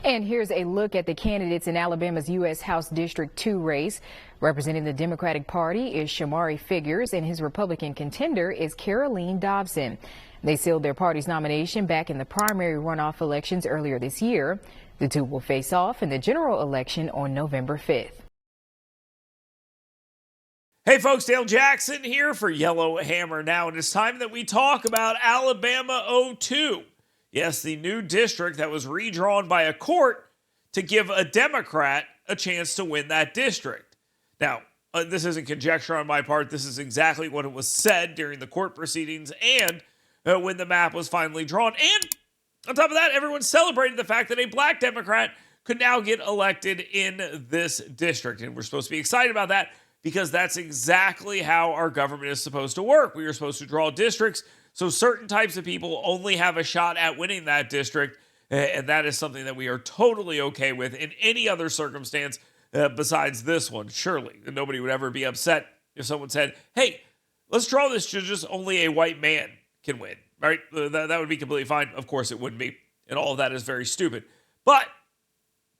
And here's a look at the candidates in Alabama's U.S. House District 2 race. Representing the Democratic Party is Shomari Figures, and his Republican contender is Caroline Dobson. They sealed their party's nomination back in the primary runoff elections earlier this year. The two will face off in the general election on November 5th. Hey folks, Dale Jackson here for Yellow Hammer Now, and it's time that we talk about Alabama 02. Yes, the new district that was redrawn by a court to give a Democrat a chance to win that district. Now, this isn't conjecture on my part. This is exactly what it was said during the court proceedings and when the map was finally drawn. And on top of that, everyone celebrated the fact that a black Democrat could now get elected in this district. And we're supposed to be excited about that because that's exactly how our government is supposed to work. We are supposed to draw districts so certain types of people only have a shot at winning that district, and that is something that we are totally okay with in any other circumstance besides this one. Surely, nobody would ever be upset if someone said, hey, let's draw this to just only a white man can win, right? That would be completely fine. Of course it wouldn't be, and all of that is very stupid. But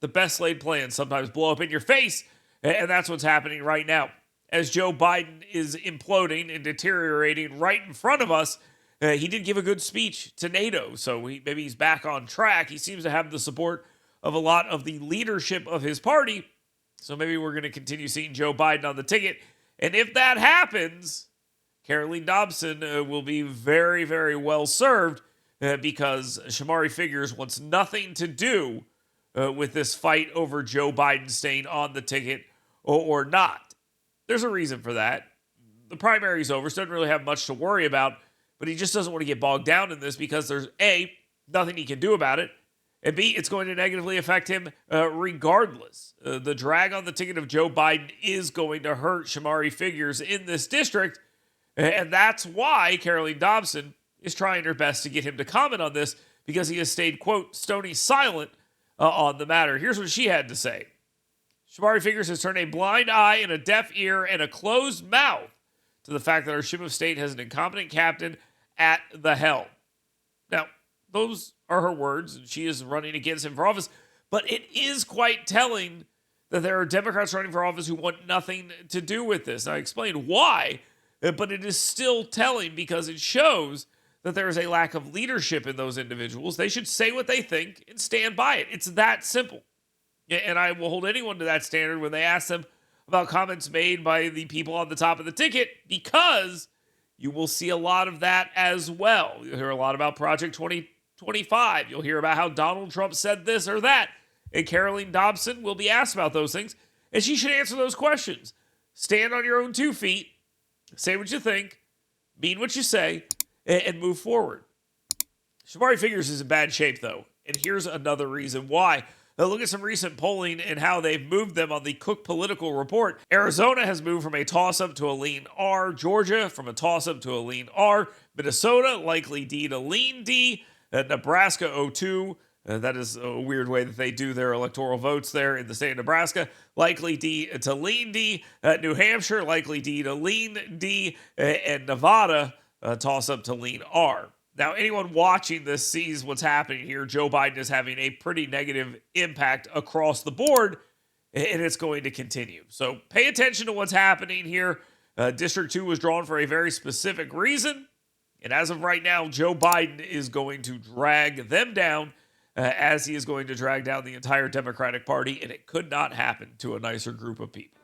the best laid plans sometimes blow up in your face, and that's what's happening right now. As Joe Biden is imploding and deteriorating right in front of us, he did give a good speech to NATO, so maybe he's back on track. He seems to have the support of a lot of the leadership of his party, so maybe we're going to continue seeing Joe Biden on the ticket. And if that happens, Caroline Dobson will be very, very well served because Shomari Figures wants nothing to do with this fight over Joe Biden staying on the ticket or not. There's a reason for that. The primary's over, so doesn't really have much to worry about. But he just doesn't want to get bogged down in this because there's A, nothing he can do about it, and B, it's going to negatively affect him regardless. The drag on the ticket of Joe Biden is going to hurt Shomari Figures in this district, and that's why Caroline Dobson is trying her best to get him to comment on this because he has stayed, quote, stony silent on the matter. Here's what she had to say. Shomari Figures has turned a blind eye and a deaf ear and a closed mouth to the fact that our ship of state has an incompetent captain at the helm. Now, those are her words, and she is running against him for office, but it is quite telling that there are Democrats running for office who want nothing to do with this. Now, I explained why, but it is still telling because it shows that there is a lack of leadership in those individuals. They should say what they think and stand by it. It's that simple. And I will hold anyone to that standard when they ask them about comments made by the people on the top of the ticket, because you will see a lot of that as well. You'll hear a lot about Project 2025. You'll hear about how Donald Trump said this or that. And Caroline Dobson will be asked about those things, and she should answer those questions. Stand on your own 2 feet, say what you think, mean what you say, and move forward. Shomari Figures is in bad shape, though, and here's another reason why. Now look at some recent polling and how they've moved them on the Cook Political Report. Arizona has moved from a toss-up to a lean R. Georgia from a toss-up to a lean R. Minnesota, likely D to lean D. Nebraska 02. That is a weird way that they do their electoral votes there in the state of Nebraska. Likely D to lean D. New Hampshire, likely D to lean D. And Nevada, toss-up to lean R. Now, anyone watching this sees what's happening here. Joe Biden is having a pretty negative impact across the board, and it's going to continue. So pay attention to what's happening here. District 2 was drawn for a very specific reason, and as of right now, Joe Biden is going to drag them down as he is going to drag down the entire Democratic Party, and it could not happen to a nicer group of people.